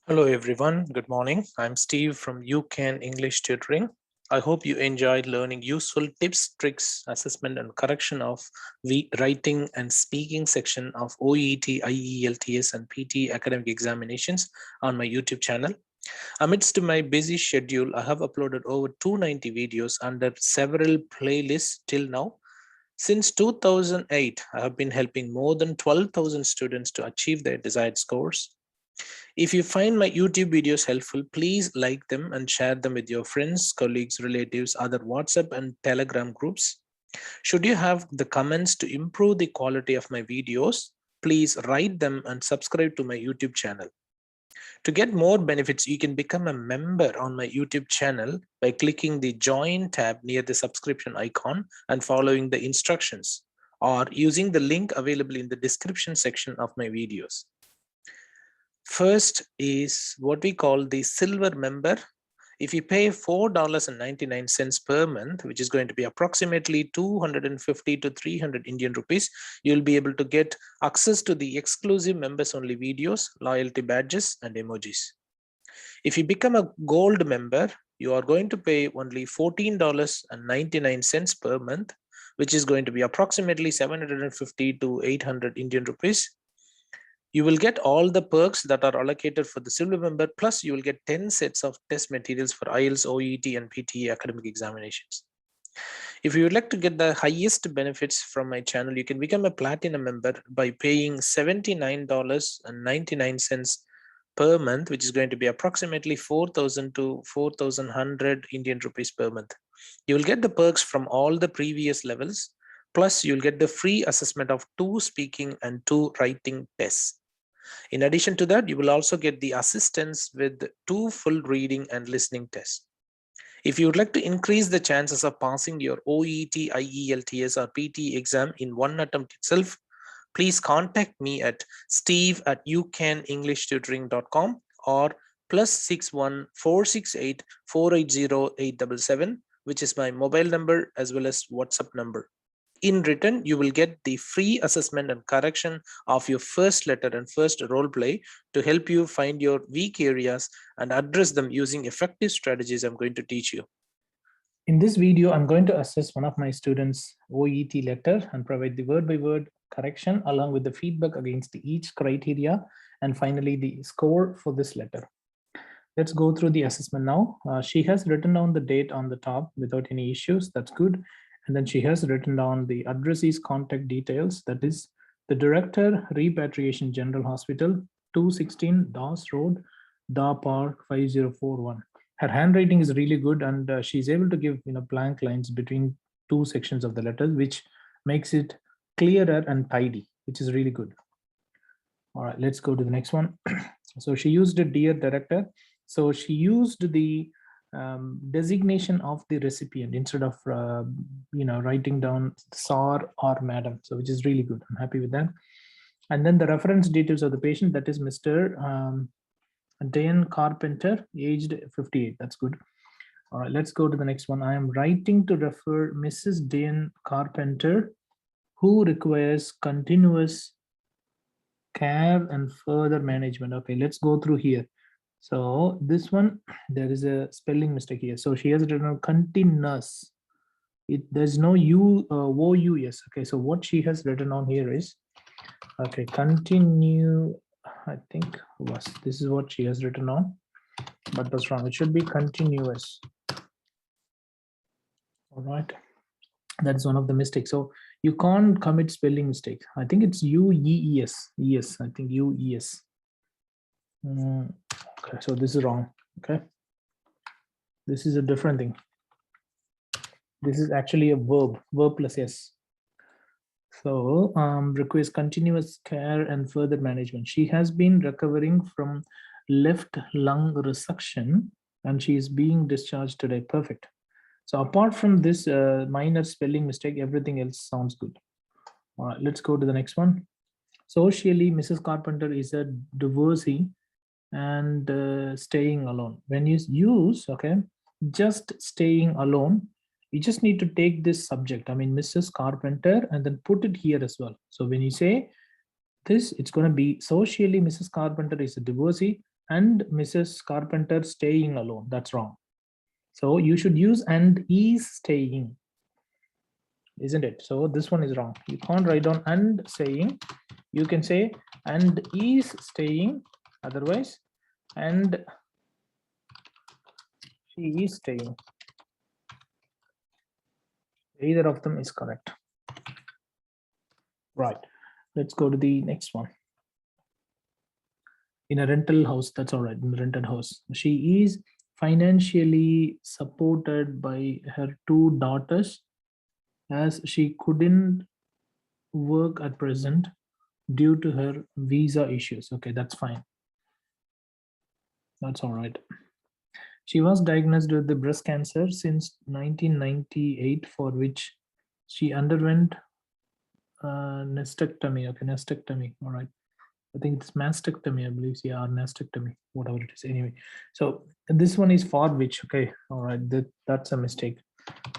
Hello everyone, good morning. I'm Steve from UCAN English Tutoring. I hope you enjoyed learning useful tips, tricks, assessment and correction of the writing and speaking section of OET, IELTS and PT academic examinations on my YouTube channel. Amidst my busy schedule, I have uploaded over 290 videos under several playlists till now. Since 2008, I have been helping more than 12,000 students to achieve their desired scores. If you find my YouTube videos helpful, please like them and share them with your friends, colleagues, relatives, other WhatsApp and Telegram groups. Should you have the comments to improve the quality of my videos, please write them and subscribe to my YouTube channel. To get more benefits, you can become a member on my YouTube channel by clicking the Join tab near the subscription icon and following the instructions, or using the link available in the description section of my videos. First is what we call the silver member. If you pay $4.99 per month, which is going to be approximately 250 to 300 Indian rupees, you'll be able to get access to the exclusive members only videos, loyalty badges and emojis. If you become a gold member, you are going to pay only $14.99 per month, which is going to be approximately 750 to 800 Indian rupees. You will get all the perks that are allocated for the silver member, plus you will get 10 sets of test materials for IELTS, OET, and PT academic examinations. If you would like to get the highest benefits from my channel, you can become a platinum member by paying $79.99 per month, which is going to be approximately 4,000 to 4,100 Indian rupees per month. You will get the perks from all the previous levels, plus you'll get the free assessment of 2 speaking and 2 writing tests. In addition to that, you will also get the assistance with 2 full reading and listening tests. If you would like to increase the chances of passing your OET, IELTS or PT exam in one attempt itself, please contact me at steve@ucanenglishtutoring.com or +61 468 480 877, which is my mobile number as well as WhatsApp number. In return, you will get the free assessment and correction of your first letter and first role play to help you find your weak areas and address them using effective strategies I'm going to teach you. In this video, I'm going to assess one of my students' OET letter and provide the word-by-word correction along with the feedback against each criteria and finally the score for this letter. Let's go through the assessment now. She has written down the date on the top without any issues. That's good. And then she has written down the addressee's contact details. That is the Director, Repatriation General Hospital, 216 Dawes Road, Daw Park, 5041. Her handwriting is really good, and she's able to give blank lines between 2 sections of the letter, which makes it clearer and tidy, which is really good. All right, let's go to the next one. So she used a Dear Director. So she used the designation of the recipient instead of writing down sir or madam, so which is really good. I'm happy with that. And then the reference details of the patient, that is Mr. Diane Carpenter, aged 58. That's good. All right, let's go to the next one. I am writing to refer Mrs. Diane Carpenter, who requires continuous care and further management. Okay, let's go through here. So this one, there is a spelling mistake here. So she has written continuous. There's no OUS. Okay, so what she has written on here is, okay, continue. I think this is what she has written on, but that's wrong. It should be continuous. All right, that's one of the mistakes. So you can't commit spelling mistake. I think it's UES. Yes, I think UES. Okay, so this is wrong. Okay, this is a different thing. This is actually a verb plus s. So requires continuous care and further management. She has been recovering from left lung resection and she is being discharged today. Perfect. So apart from this minor spelling mistake, everything else sounds good. All right, let's go to the next one. Socially, Mrs. Carpenter is a divorcee and staying alone. When you use, okay, just staying alone, you just need to take this subject, I mean Mrs. Carpenter, and then put it here as well. So when you say this, it's going to be socially Mrs. Carpenter is a divorcee, and Mrs. Carpenter staying alone. That's wrong. So you should use and is staying, isn't it? So this one is wrong. You can't write down and saying. You can say and is staying, otherwise and she is staying. Either of them is correct. Right. Let's go to the next one. In a rental house, that's all right. In the rented house, she is financially supported by her two daughters as she couldn't work at present due to her visa issues. Okay, that's fine. That's all right. She was diagnosed with the breast cancer since 1998, for which she underwent mastectomy. Okay, mastectomy. All right. I think it's mastectomy, I believe. Yeah, mastectomy, whatever it is. Anyway, so this one is for which. Okay, all right. That's a mistake.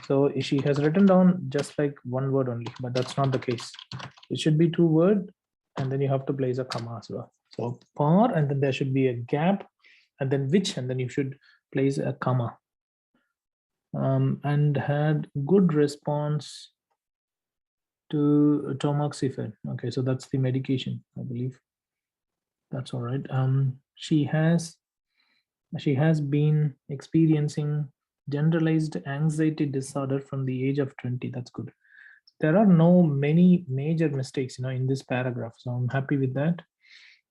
So she has written down just like one word only, but that's not the case. It should be two word, and then you have to place a comma as well. So for, and then there should be a gap, and then which, and then you should place a comma. And had good response to tamoxifen. Okay, so that's the medication, I believe. That's all right. She has been experiencing generalized anxiety disorder from the age of 20. That's good. There are no many major mistakes, in this paragraph, so I'm happy with that.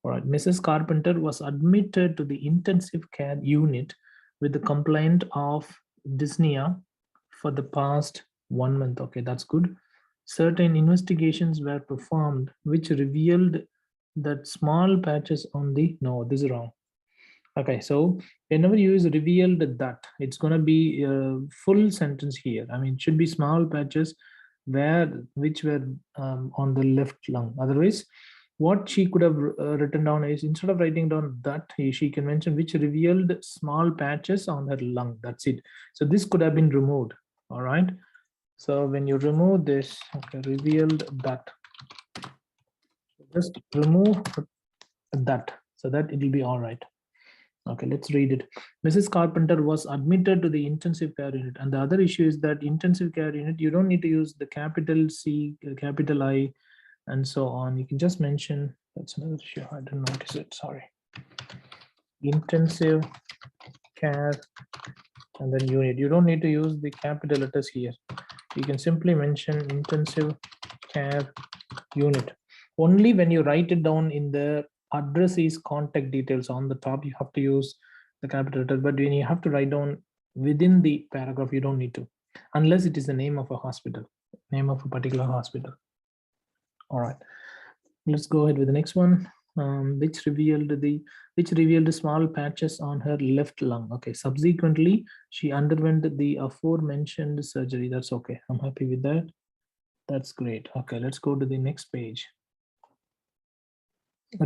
All right. Mrs. Carpenter was admitted to the intensive care unit with the complaint of dyspnea for the past 1 month. Okay, that's good. Certain investigations were performed which revealed that small patches on the, no, this is wrong. Okay, so whenever you use revealed that, it's going to be a full sentence here. I mean, it should be small patches which were on the left lung. Otherwise, what she could have written down is, instead of writing down that, she can mention which revealed small patches on her lung. That's it. So this could have been removed. All right. So when you remove this, okay, revealed that, just remove that so that it will be all right. Okay, let's read it. Mrs. Carpenter was admitted to the intensive care unit. And the other issue is that intensive care unit, you don't need to use the capital C, capital I, and so on. You can just mention, that's another issue. I didn't notice it, sorry. Intensive care and then unit. You don't need to use the capital letters here. You can simply mention intensive care unit. Only when you write it down in the address is contact details on the top, you have to use the capital letter. But when you have to write down within the paragraph, you don't need to, unless it is the name of a hospital, name of a particular hospital. All right, let's go ahead with the next one. Which revealed small patches on her left lung. Okay, subsequently she underwent the aforementioned surgery. That's okay, I'm happy with that. That's great. Okay, let's go to the next page.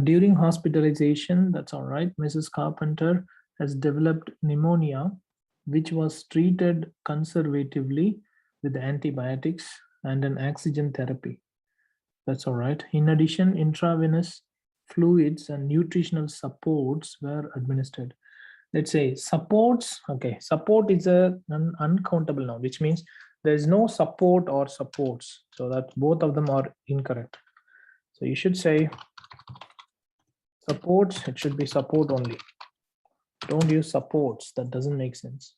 During hospitalization, that's all right, Mrs. Carpenter has developed pneumonia, which was treated conservatively with antibiotics and an oxygen therapy. That's all right. In addition, intravenous fluids and nutritional supports were administered. Let's say supports. Okay, support is an uncountable noun, which means there is no support or supports. So that both of them are incorrect. So you should say supports. It should be support only. Don't use supports. That doesn't make sense.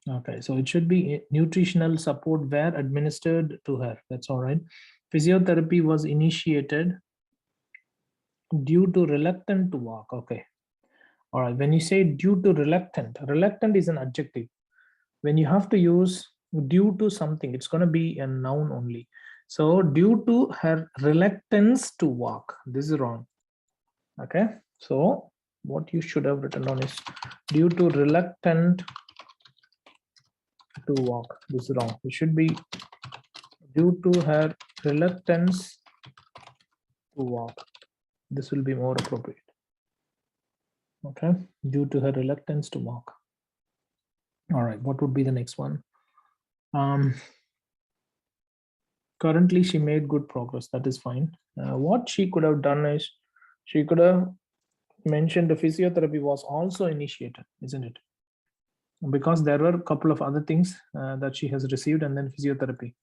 Okay, so it should be nutritional support were administered to her. That's all right. Physiotherapy was initiated due to reluctant to walk. Okay. All right. When you say due to reluctant, reluctant is an adjective. When you have to use due to something, it's going to be a noun only. So due to her reluctance to walk, this is wrong. Okay. So what you should have written down is due to reluctant to walk. This is wrong. It should be due to her reluctance to walk. This will be more appropriate. Okay, due to her reluctance to walk. All right, what would be the next one? Currently she made good progress. That is fine. What she could have done is she could have mentioned the physiotherapy was also initiated, isn't it? Because there were a couple of other things that she has received and then physiotherapy.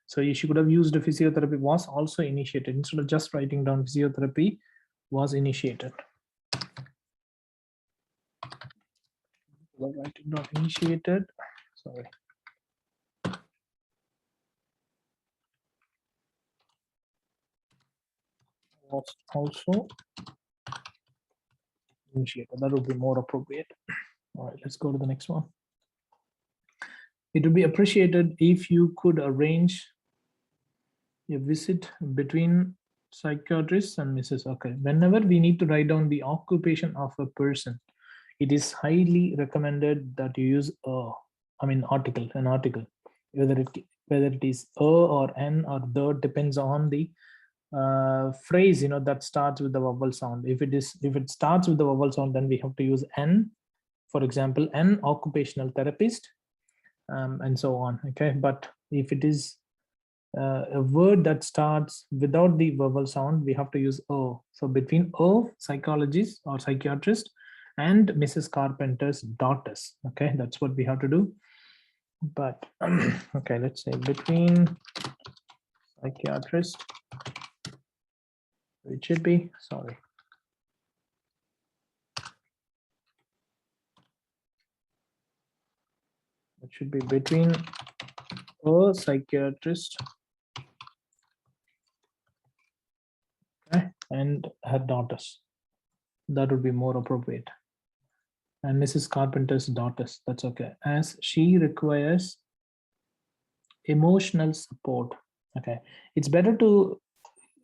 So she could have used the physiotherapy was also initiated instead of just writing down physiotherapy was initiated. Writing down initiated, sorry. Was also initiated. That would be more appropriate. All right, let's go to the next one. It would be appreciated if you could arrange a visit between psychiatrists and Mrs. Okay. Whenever we need to write down the occupation of a person, it is highly recommended that you use an article, whether it is a or n or the, depends on the phrase that starts with the vowel sound. If it starts with the vowel sound, then we have to use n. For example, an occupational therapist, and so on. Okay, but if it is a word that starts without the vowel sound, we have to use o. So between o, psychologist or psychiatrist, and Mrs. Carpenter's daughters. Okay, that's what we have to do. But okay, let's say between psychiatrist, it should be, sorry. It should be between a psychiatrist, okay, and her daughters. That would be more appropriate. And Mrs. Carpenter's daughters, that's okay. As she requires emotional support. Okay, it's better to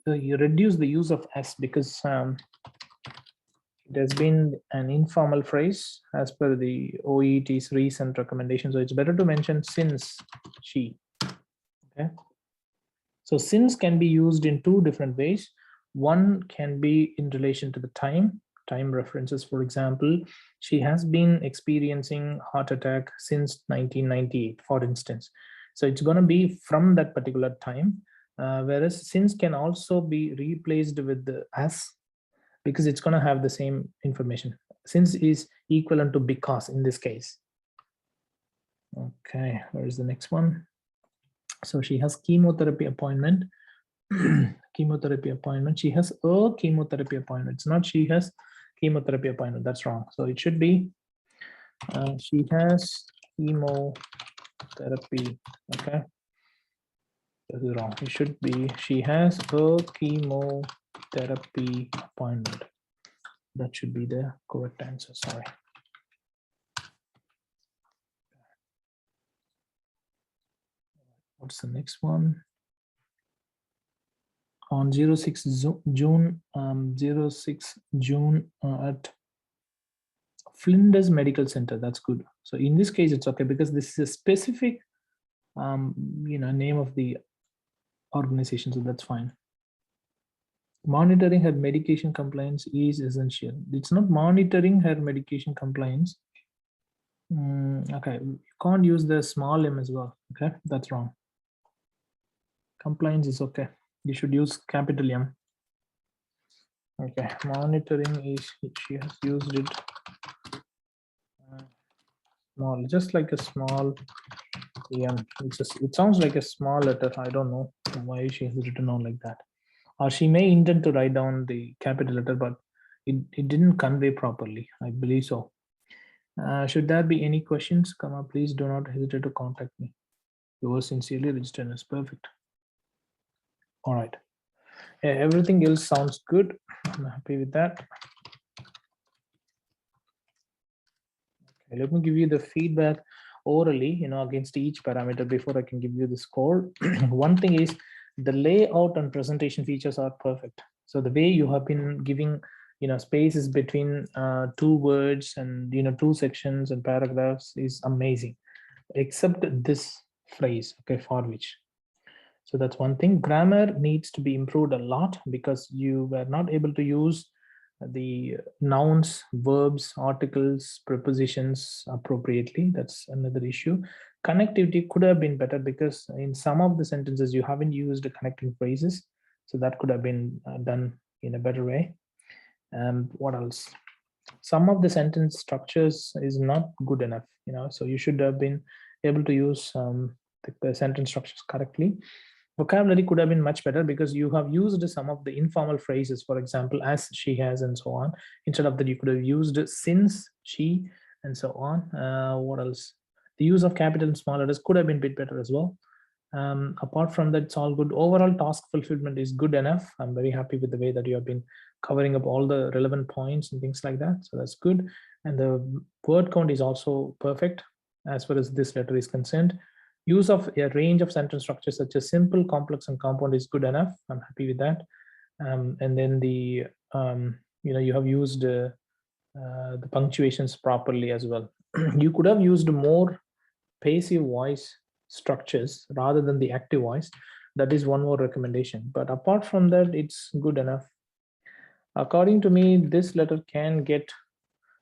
you reduce the use of s, because it has been an informal phrase as per the OET's recent recommendation. So it's better to mention since she. Okay, so since can be used in two different ways. One can be in relation to the time references. For example, she has been experiencing heart attack since 1998, for instance. So it's going to be from that particular time, whereas since can also be replaced with the as, because it's going to have the same information. Since is equivalent to because in this case. Okay, where is the next one? So she has chemotherapy appointment. Chemotherapy appointment. She has a chemotherapy appointment. It's not she has chemotherapy appointment. That's wrong. So it should be she has chemotherapy. Okay, this is wrong. It should be she has a chemotherapy appointment. That should be the correct answer. Sorry. What's the next one? On 06 June, 06 June at Flinders Medical Center. That's good. So in this case, it's okay because this is a specific, name of the organization. So that's fine. Monitoring her medication compliance is essential. It's not monitoring her medication compliance. Okay, you can't use the small m as well. Okay, that's wrong. Compliance is okay. You should use capital M. Okay, monitoring is, she has used it small, just like a small m. It sounds like a small letter. I don't know why she has written on like that. Or she may intend to write down the capital letter, but it didn't convey properly. I believe so. Should there be any questions come up, please do not hesitate to contact me. Yours sincerely, registered as perfect. All right. Yeah, everything else sounds good. I'm happy with that. Okay, let me give you the feedback orally, against each parameter before I can give you the score. One thing is the layout and presentation features are perfect. So the way you have been giving, spaces between two words and, two sections and paragraphs is amazing, except this phrase, okay, for which. So that's one thing. Grammar needs to be improved a lot because you were not able to use the nouns, verbs, articles, prepositions appropriately. That's another issue. Connectivity could have been better because in some of the sentences you haven't used the connecting phrases. So that could have been done in a better way. And what else? Some of the sentence structures is not good enough, so you should have been able to use the sentence structures correctly. Vocabulary could have been much better because you have used some of the informal phrases, for example, as, she has, and so on. Instead of that, you could have used since, she, and so on. What else? The use of capital and small letters could have been a bit better as well. Apart from that, it's all good. Overall task fulfillment is good enough. I'm very happy with the way that you have been covering up all the relevant points and things like that. So that's good. And the word count is also perfect as far as this letter is concerned. Use of a range of sentence structures such as simple, complex, and compound is good enough. I'm happy with that. And then the you have used the punctuations properly as well. You could have used more passive voice structures rather than the active voice. That is one more recommendation. But apart from that, it's good enough. According to me, this letter can get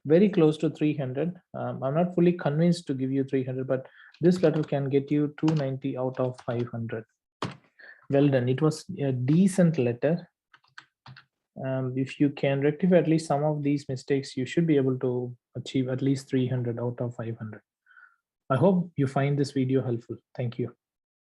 very close to 300. I'm not fully convinced to give you 300, but this letter can get you 290 out of 500. Well done. It was a decent letter. If you can rectify at least some of these mistakes, you should be able to achieve at least 300 out of 500. I hope you find this video helpful. Thank you.